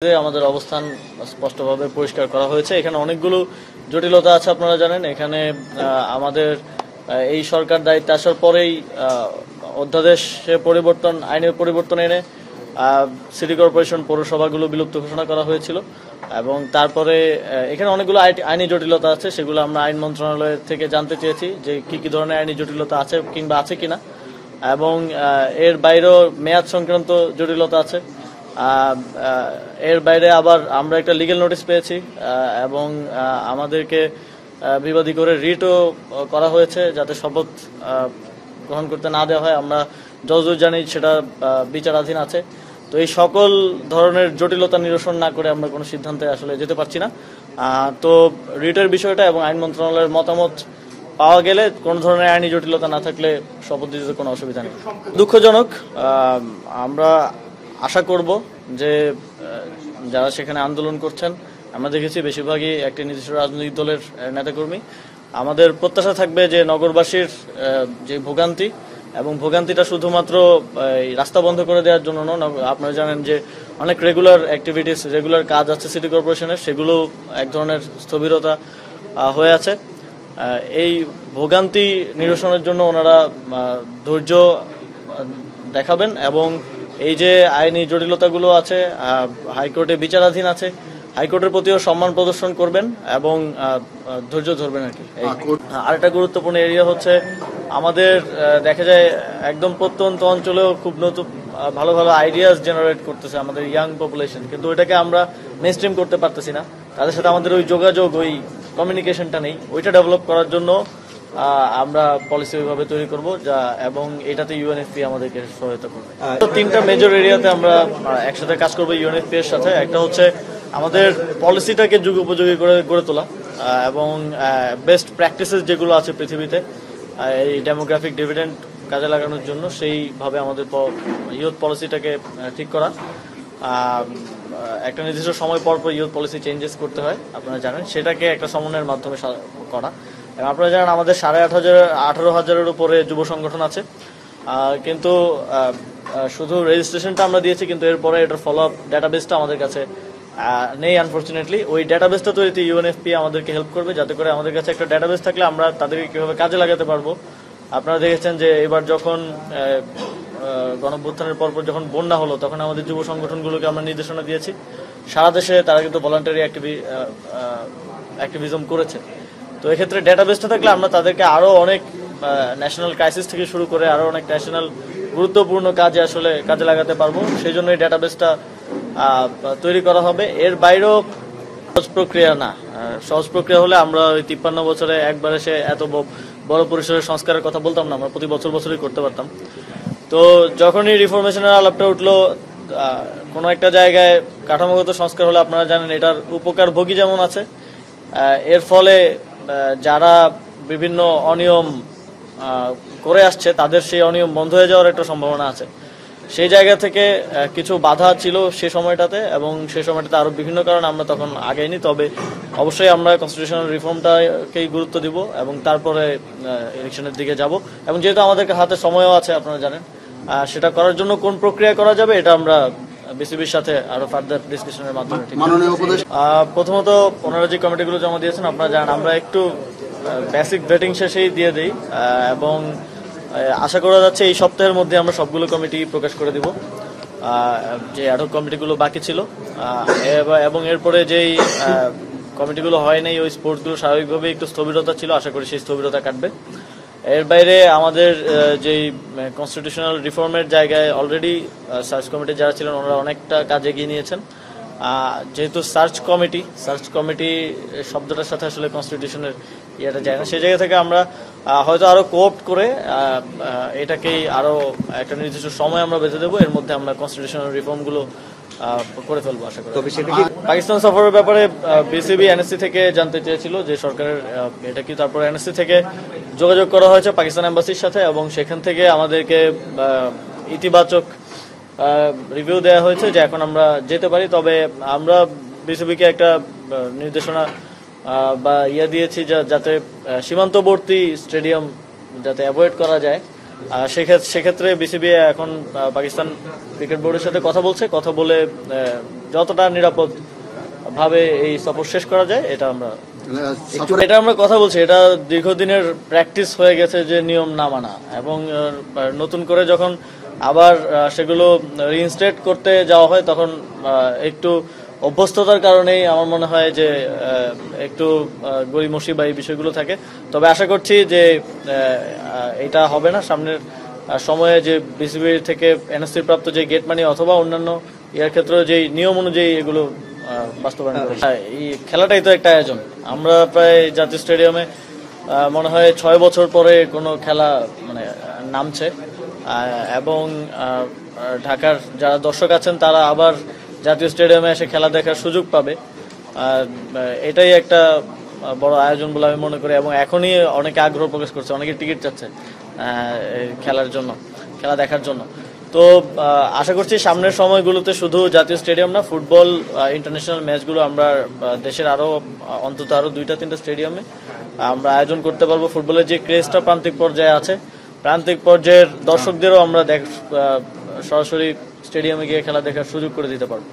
আমাদের অবস্থান স্পষ্টভাবে পরিষ্কার করা হয়েছে। এখানে অনেকগুলো জটিলতা আছে, আপনারা জানেন। এখানে আমাদের এই সরকার দায়িত্বে আসার পরেই অধ্যাদেশে পরিবর্তন, আইনের পরিবর্তন এনে সিটি কর্পোরেশন, পৌরসভাগুলো বিলুপ্ত ঘোষণা করা হয়েছিল এবং তারপরে এখানে অনেকগুলো আইনি জটিলতা আছে, সেগুলো আমরা আইন মন্ত্রণালয় থেকে জানতে চেয়েছি যে কি কি ধরনের আইনি জটিলতা আছে কিংবা আছে কিনা, এবং এর বাইরেও মেয়াদ সংক্রান্ত জটিলতা আছে। এর বাইরে আবার আমরা একটা লিগ্যাল নোটিশ পেয়েছি এবং আমাদেরকে বিবাদী করে রিটও করা হয়েছে যাতে শপথ গ্রহণ করতে না দেওয়া হয়। আমরা যতদূর জানি সেটা বিচারাধীন আছে। তো এই সকল ধরনের জটিলতা নিরসন না করে আমরা কোনো সিদ্ধান্তে আসলে যেতে পারছি না। তো রিটের বিষয়টা এবং আইন মন্ত্রণালয়ের মতামত পাওয়া গেলে কোনো ধরনের আইনি জটিলতা না থাকলে শপথ দিতে কোনো অসুবিধা নেই। দুঃখজনক, আমরা আশা করব যে যারা সেখানে আন্দোলন করছেন, আমরা দেখেছি বেশিরভাগই একটি নির্দিষ্ট রাজনৈতিক দলের নেতাকর্মী। আমাদের প্রত্যাশা থাকবে যে নগরবাসীর যে ভোগান্তি, এবং ভোগান্তিটা শুধুমাত্র রাস্তা বন্ধ করে দেওয়ার জন্য নয়। আপনারা জানেন যে অনেক রেগুলার অ্যাক্টিভিটিস, রেগুলার কাজ আছে সিটি কর্পোরেশনের, সেগুলো এক ধরনের স্থবিরতা হয়ে আছে। এই ভোগান্তি নিরসনের জন্য ওনারা ধৈর্য দেখাবেন এবং এই যে আইনি জটিলতাগুলো আছে, হাইকোর্টে বিচারাধীন আছে, হাইকোর্টের প্রতিও সম্মান প্রদর্শন করবেন এবং ধৈর্য ধরবেন আর কি। আরেকটা গুরুত্বপূর্ণ এরিয়া হচ্ছে আমাদের দেখা যায় একদম প্রত্যন্ত অঞ্চলেও খুব নতুন ভালো ভালো আইডিয়াস জেনারেট করতেছে আমাদের ইয়াং পপুলেশন, কিন্তু ওইটাকে আমরা মেইনস্ট্রিম করতে পারতেছি না। তাদের সাথে আমাদের ওই যোগাযোগ, ওই কমিউনিকেশনটা নেই। ওইটা ডেভেলপ করার জন্য আমরা পলিসি ওইভাবে তৈরি করব এবং এটাতে ইউএনএফপি আমাদেরকে সহায়তা করবে। তো তিনটা মেজর এরিয়াতে আমরা একসাথে কাজ করবো ইউএনএফপি এর সাথে। একটা হচ্ছে আমাদের পলিসিটাকে যুগ উপযোগী করে গড়ে তোলা এবং বেস্ট প্র্যাকটিসেস যেগুলো আছে পৃথিবীতে এই ডেমোগ্রাফিক ডিভিডেন্ড কাজে লাগানোর জন্য, সেইভাবে আমাদের ইউথ পলিসিটাকে ঠিক করা। একটা নির্দিষ্ট সময় পর পর ইউথ পলিসি চেঞ্জেস করতে হয়, আপনারা জানেন। সেটাকে একটা সমন্বয়ের মাধ্যমে করা। আপনারা জানেন আমাদের 18,500 উপরে যুব সংগঠন আছে, কিন্তু শুধু রেজিস্ট্রেশনটা আমরা দিয়েছি, কিন্তু এরপরে এটার ফলো আপ ডাটাবেসটা আমাদের কাছে নেই আনফর্চুনেটলি। ওই ডাটাবেসটা তৈরিতে ইউএনএফপি আমাদেরকে হেল্প করবে, যাতে করে আমাদের কাছে একটা ডাটাবেস থাকলে আমরা তাদেরকে কিভাবে কাজে লাগাতে পারবো। আপনারা দেখেছেন যে এবার যখন গণঅভ্যুত্থানের পরপর যখন বন্যা হলো, তখন আমাদের যুব সংগঠনগুলোকে আমরা নির্দেশনা দিয়েছি। সারা দেশে তারা কিন্তু ভলান্টারি অ্যাক্টিভিজম করেছে। তো এক্ষেত্রে ডেটাবেসটা থাকলে আমরা তাদেরকে আরো অনেক ন্যাশনাল ক্রাইসিস থেকে শুরু করে আরো অনেক ন্যাশনাল গুরুত্বপূর্ণ কাজে আসলে কাজে লাগাতে পারবো। সেই জন্য এই ডেটাবেসটা তৈরি করা হবে। এর বাইরেও সহজ প্রক্রিয়া না, সহজ প্রক্রিয়া হলে আমরা ওই 53 বছরে একবার এসে এত বড় পরিসরের সংস্কারের কথা বলতাম না, আমরা প্রতি বছরই করতে পারতাম। তো যখনই রিফরমেশনের আলাপটা উঠলো, কোনো একটা জায়গায় কাঠামোগত সংস্কার হলে আপনারা জানেন এটার উপকার ভোগী যেমন আছে, এর ফলে যারা বিভিন্ন অনিয়ম করে আসছে তাদের সেই অনিয়ম বন্ধ হয়ে যাওয়ার একটা সম্ভাবনা আছে। সেই জায়গা থেকে কিছু বাধা ছিল সে সময়টাতে, এবং সেই সময়টাতে আরো বিভিন্ন কারণে আমরা তখন আগাইনি। তবে অবশ্যই আমরা কনস্টিটিউশনাল রিফর্মটাকেই গুরুত্ব দিব এবং তারপরে ইলেকশনের দিকে যাব। এবং যেহেতু আমাদের হাতে সময়ও আছে, আপনারা জানেন, সেটা করার জন্য কোন প্রক্রিয়া করা যাবে এটা আমরা বিসিবির সাথে আরো ফার্দার ডিসকাশনের মাধ্যমে প্রথমত ওনারা যে কমিটিগুলো জমা দিয়েছেন, আপনারা জানেন আমরা একটু বেসিক ভেটিং শেষেই দিয়ে দিই এবং আশা করা যাচ্ছে এই সপ্তাহের মধ্যে আমরা সবগুলো কমিটি প্রকাশ করে দিব, যে অ্যাডহক কমিটিগুলো বাকি ছিল। এবং এরপরে যেই কমিটিগুলো হয় নাই, ওই স্পোর্টসগুলো স্বাভাবিকভাবে একটু স্থবিরতা ছিল, আশা করি সেই স্থবিরতা কাটবে। এর বাইরে আমাদের যেই কনস্টিটিউশনাল রিফর্মের জায়গায় অলরেডি সার্চ কমিটি যারা ছিলেন ওনারা অনেকটা কাজ এগিয়ে নিয়েছেন। যেহেতু সার্চ কমিটি শব্দটার সাথে আসলে কনস্টিটিউশনের ইয়েটা যায় না, সেই জায়গা থেকে আমরা হয়তো আরো কোঅপ্ট করে এটাকেই আরো একটা নির্দিষ্ট সময় আমরা বেঁধে দেবো। এর মধ্যে আমরা কনস্টিটিউশনাল রিফর্মগুলো করে ফেলবো আশা করি। পাকিস্তান সফরের ব্যাপারে বিসিবি এনএসসি থেকে জানতে চেয়েছিল যে সরকারের এটা কি, তারপর এনএসসি থেকে যোগাযোগ করা হয়েছে পাকিস্তান এম্বাসির সাথে এবং সেখান থেকে আমাদেরকে ইতিবাচক রিভিউ দেওয়া হয়েছে যে এখন আমরা যেতে পারি। তবে আমরা বিসিবিকে একটা নির্দেশনা বা দিয়েছি যাতে সীমান্তবর্তী স্টেডিয়াম যাতে অ্যাভয়েড করা যায়। সেক্ষেত্রে বিসিবি এখন পাকিস্তান ক্রিকেট বোর্ডের সাথে কথা বলে যতটা নিরাপদ ভাবে এই সফর শেষ করা যায় এটা আমরা কথা বলছি। এটা দীর্ঘদিনের প্র্যাকটিস হয়ে গেছে যে নিয়ম না মানা, এবং নতুন করে যখন আবার সেগুলো রিইনস্টেট করতে যাওয়া হয় তখন একটু অভ্যস্ততার কারণেই আমার মনে হয় যে একটু গড়িমসি বা এই বিষয়গুলো থাকে। তবে আশা করছি যে এটা হবে না। সামনের সময়ে যে বিসিবি থেকে এনএসসি প্রাপ্ত যে গেট মানি অথবা অন্যান্য ইয়ার ক্ষেত্রে যেই নিয়ম অনুযায়ী এগুলো বাস্তবায়ন করে। এই খেলাটাই তো একটা আয়োজন। আমরা প্রায় জাতীয় স্টেডিয়ামে মনে হয় 6 বছর পরে কোনো খেলা মানে নামছে, এবং ঢাকার যারা দর্শক আছেন তারা আবার জাতীয় স্টেডিয়ামে এসে খেলা দেখার সুযোগ পাবে। এটাই একটা বড় আয়োজন বলে আমি মনে করি, এবং এখনই অনেকে আগ্রহ প্রকাশ করছে, অনেকে টিকিট চাচ্ছে খেলার জন্য, খেলা দেখার জন্য। তো আশা করছি সামনের সময়গুলোতে শুধু জাতীয় স্টেডিয়াম না, ফুটবল ইন্টারন্যাশনাল ম্যাচগুলো আমরা দেশের অন্তত আরো 2-3টা স্টেডিয়ামে আমরা আয়োজন করতে পারবো। ফুটবলের যে ক্রেজটা প্রান্তিক পর্যায়ে আছে, প্রান্তিক পর্যায়ের দর্শকদেরও আমরা সরাসরি স্টেডিয়ামে গিয়ে খেলা দেখার সুযোগ করে দিতে পারবো।